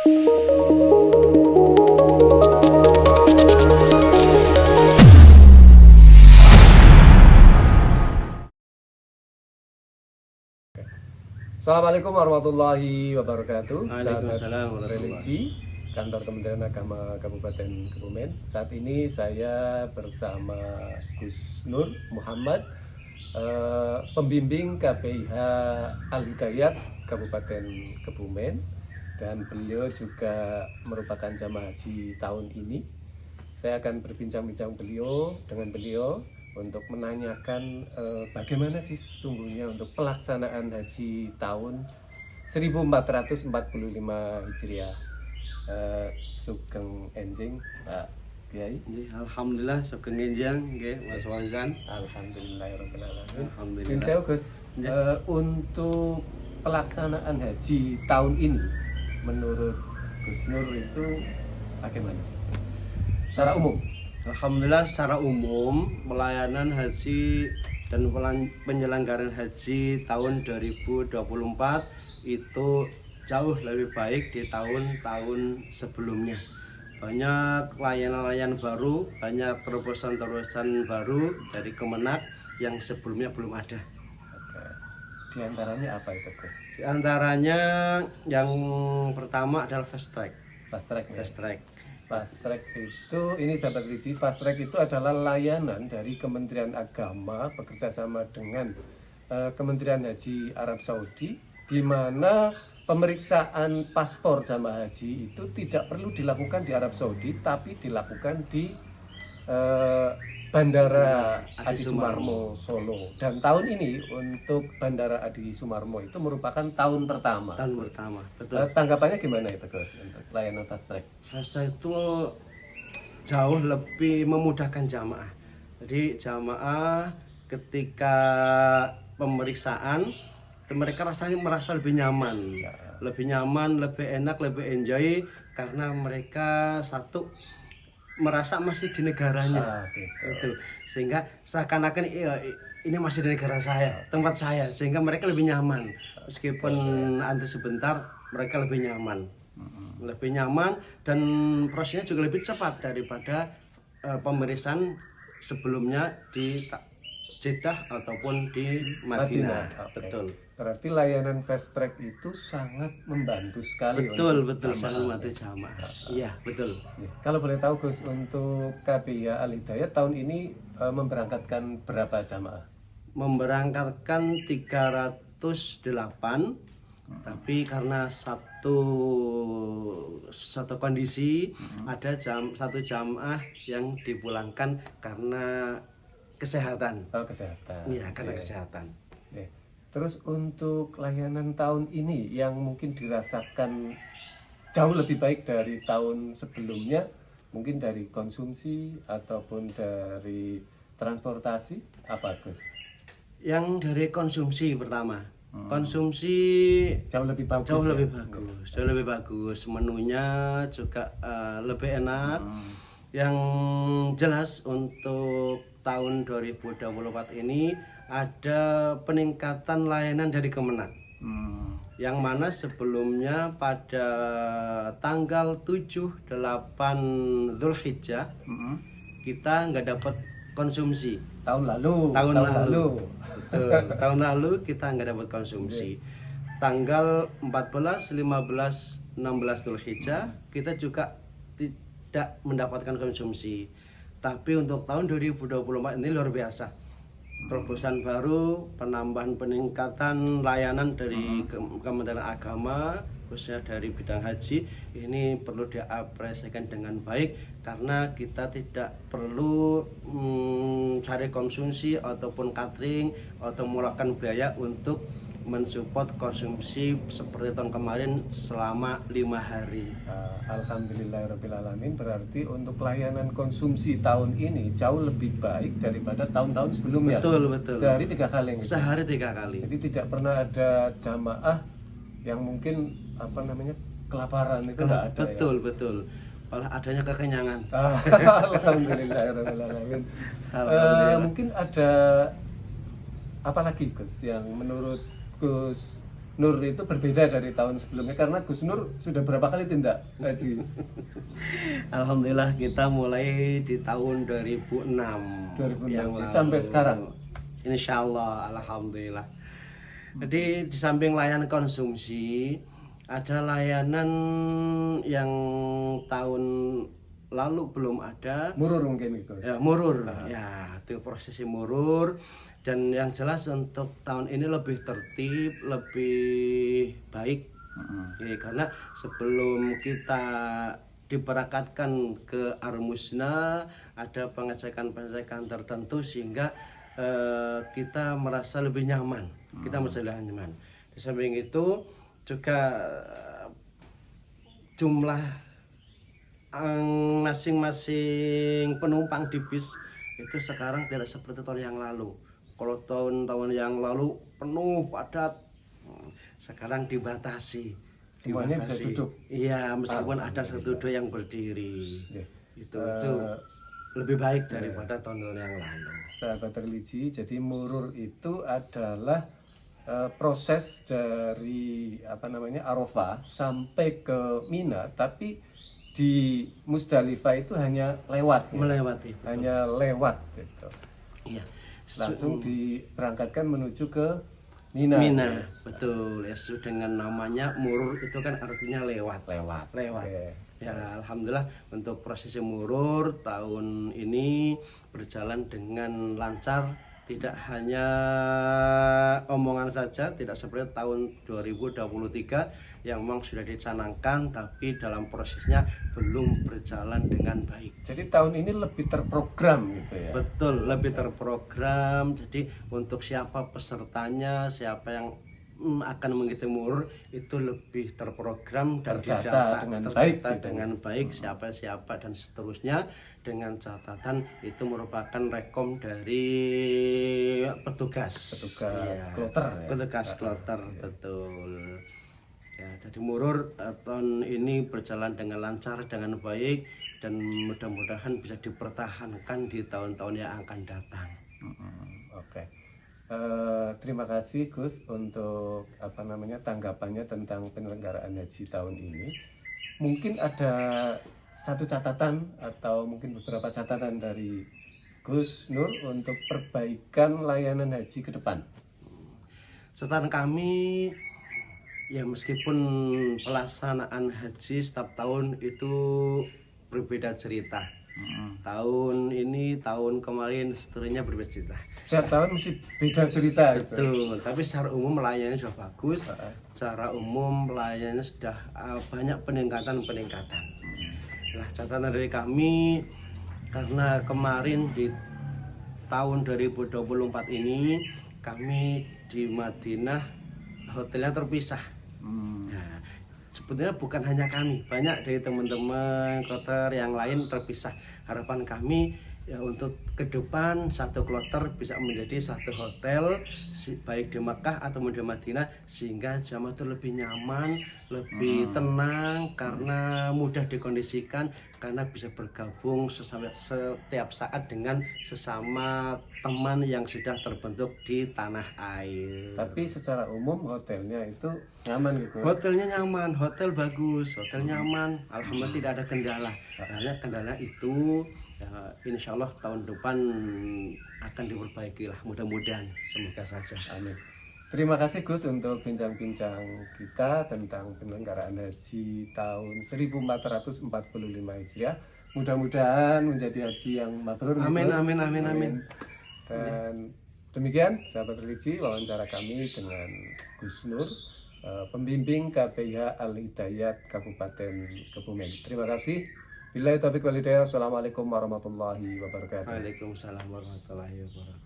Assalamualaikum warahmatullahi wabarakatuh. Waalaikumsalam Religi Kantor Kementerian Agama Kabupaten Kebumen. Saat ini saya bersama Gus Nur Muhammad, pembimbing KPIH Al-Hidayat Kabupaten Kebumen, dan beliau juga merupakan jamaah haji tahun ini. Saya akan berbincang-bincang dengan beliau untuk menanyakan bagaimana sih sesungguhnya untuk pelaksanaan haji tahun 1445 Hijriah. Sugeng enjing Pak Kiai. Alhamdulillah sugeng enjang nggih Mas Wazan. Alhamdulillahirabbil alamin. Alhamdulillah. Saya Gus, untuk pelaksanaan haji tahun ini menurut Gus Nur itu bagaimana? Secara umum. Alhamdulillah secara umum pelayanan haji dan penyelenggaraan haji tahun 2024 itu jauh lebih baik di tahun-tahun sebelumnya. Banyak layanan-layanan baru, banyak terobosan-terobosan baru dari Kemenak yang sebelumnya belum ada. Di antaranya apa itu, Gus? Di antaranya yang pertama adalah fast track. Fast track. Fast track. Fast track itu, ini sahabat Riji, fast track itu adalah layanan dari Kementerian Agama bekerja sama dengan Kementerian Haji Arab Saudi, di mana pemeriksaan paspor jamaah haji itu tidak perlu dilakukan di Arab Saudi, tapi dilakukan di Bandara Adi Sumarmo Solo. Dan tahun ini untuk Bandara Adi Sumarmo itu merupakan tahun pertama. Tahun pertama, betul. Tanggapannya gimana itu, Gus, untuk layanan fast track? Fast track itu jauh lebih memudahkan jamaah. Jadi jamaah ketika pemeriksaan mereka rasanya merasa lebih nyaman, lebih enak, lebih enjoy karena mereka satu merasa masih di negaranya, itu sehingga seakan-akan ini masih di negara saya, tempat saya, sehingga mereka lebih nyaman meskipun antri sebentar mereka lebih nyaman, dan prosesnya juga lebih cepat daripada pemeriksaan sebelumnya di Jeddah ataupun di Madinah. Betul. Berarti layanan fast track itu sangat membantu sekali. Betul, sangat membantu jamaah. Iya, betul. Kalau boleh tahu, Gus, untuk KPIH Al-Hidayat tahun ini memberangkatkan berapa jamaah? Memberangkatkan 308, tapi karena satu kondisi ada satu jamaah yang dipulangkan karena kesehatan. Kesehatan. Iya, karena kesehatan. Terus untuk layanan tahun ini yang mungkin dirasakan jauh lebih baik dari tahun sebelumnya, mungkin dari konsumsi ataupun dari transportasi, apa, Gus? Yang dari konsumsi pertama. Konsumsi jauh lebih bagus. Jauh lebih bagus. Menunya juga lebih enak. Yang jelas untuk tahun 2024 ini ada peningkatan layanan dari Kemenak. Yang mana sebelumnya pada tanggal 7-8 Dzulhijjah kita nggak dapat konsumsi. Tahun lalu. Betul. Tahun lalu kita nggak dapat konsumsi. Tanggal 14, 15, 16 Dzulhijjah kita juga tidak mendapatkan konsumsi. Tapi untuk tahun 2024 ini luar biasa. Terobosan baru, peningkatan layanan dari Kementerian Agama, khususnya dari bidang haji, ini perlu diapresiasikan dengan baik karena kita tidak perlu cari konsumsi ataupun catering atau mengeluarkan biaya untuk mensupport konsumsi seperti tahun kemarin selama 5 hari. Alhamdulillahirabbil alamin. Berarti untuk layanan konsumsi tahun ini jauh lebih baik daripada tahun-tahun sebelumnya. Betul. Sehari 3 kali. Sehari 3 kali. Jadi tidak pernah ada jamaah yang mungkin kelaparan itu enggak ada. Betul. Malah adanya kekenyangan. Alhamdulillahirabbil alamin. Mungkin ada apa lagi, Gus, yang menurut Gus Nur itu berbeda dari tahun sebelumnya karena Gus Nur sudah berapa kali tindak haji? Alhamdulillah kita mulai di tahun 2006 yang lalu. Sampai sekarang. Insya Allah, alhamdulillah. Jadi di samping layanan konsumsi, ada layanan yang tahun lalu belum ada. Murur mungkin itu. Ya, murur. Ya, itu prosesi murur. Dan yang jelas untuk tahun ini lebih tertib, lebih baik. Ya, karena sebelum kita diberangkatkan ke Armusna, ada pengecekan-pengecekan tertentu sehingga kita merasa lebih nyaman. Kita merasa lebih nyaman. Di samping itu juga jumlah masing-masing penumpang di bis itu sekarang tidak seperti tahun yang lalu. Kalau tahun-tahun yang lalu penuh padat, sekarang dibatasi. Semuanya bisa duduk. Iya, meskipun ada satu dua yang berdiri. Itu lebih baik daripada tahun-tahun yang lalu. Sahabat religi, jadi murur itu adalah proses dari Arafah sampai ke Mina, tapi di Musdalifah itu hanya lewat. Melewati. Betul. Hanya lewat gitu. Iya. Langsung diberangkatkan menuju ke Mina. Mina, betul. Ya, dengan namanya murur itu kan artinya lewat. Lewat. Okay. Ya, alhamdulillah untuk prosesi murur tahun ini berjalan dengan lancar, tidak hanya omongan saja, tidak seperti tahun 2023 yang memang sudah dicanangkan tapi dalam prosesnya belum berjalan dengan baik. Jadi tahun ini lebih terprogram gitu ya. Betul, lebih terprogram. Jadi untuk siapa pesertanya, siapa yang akan mengikuti murur itu lebih terprogram dan terdata dengan baik siapa dan seterusnya, dengan catatan itu merupakan rekom dari petugas kloter ya? Petugas kloter, betul ya. Jadi murur tahun ini berjalan dengan lancar, dengan baik, dan mudah-mudahan bisa dipertahankan di tahun-tahun yang akan datang. Oke. Terima kasih Gus untuk tanggapannya tentang penyelenggaraan haji tahun ini. Mungkin ada satu catatan atau mungkin beberapa catatan dari Gus Nur untuk perbaikan layanan haji ke depan. Catatan kami ya, meskipun pelaksanaan haji setiap tahun itu berbeda cerita. Tahun ini, tahun kemarin, seterusnya berbeda cerita. Setiap tahun mesti beda cerita. Betul, tapi secara umum pelayanannya sudah bagus. Secara umum pelayanannya sudah banyak peningkatan. Nah, catatan dari kami, karena kemarin di tahun 2024 ini kami di Madinah hotelnya terpisah. Nah, sebetulnya bukan hanya kami, banyak dari teman-teman kloter yang lain terpisah. Harapan kami ya untuk ke depan satu kloter bisa menjadi satu hotel, baik di Makkah atau di Madinah, sehingga jamaah itu lebih nyaman, lebih tenang, karena mudah dikondisikan, karena bisa bergabung setiap saat dengan sesama teman yang sudah terbentuk di tanah air. Tapi secara umum hotelnya itu nyaman gitu. Hotelnya nyaman, hotel bagus, hotel nyaman, alhamdulillah tidak ada kendala. Hanya kendala itu ya, insya Allah tahun depan akan diperbaiki lah, mudah-mudahan, semoga saja. Amin. Terima kasih Gus untuk bincang-bincang kita tentang penyelenggaraan haji tahun 1445 Hijriah. Mudah-mudahan menjadi haji yang mabrur. Amin, amin, amin, amin. Dan demikian sahabat religi wawancara kami dengan Gus Nur, pembimbing KPIH Al-Hidayat Kabupaten Kebumen. Terima kasih. Billahi taufiq wal hidayah. Assalamualaikum warahmatullahi wabarakatuh. Waalaikumsalam warahmatullahi wabarakatuh.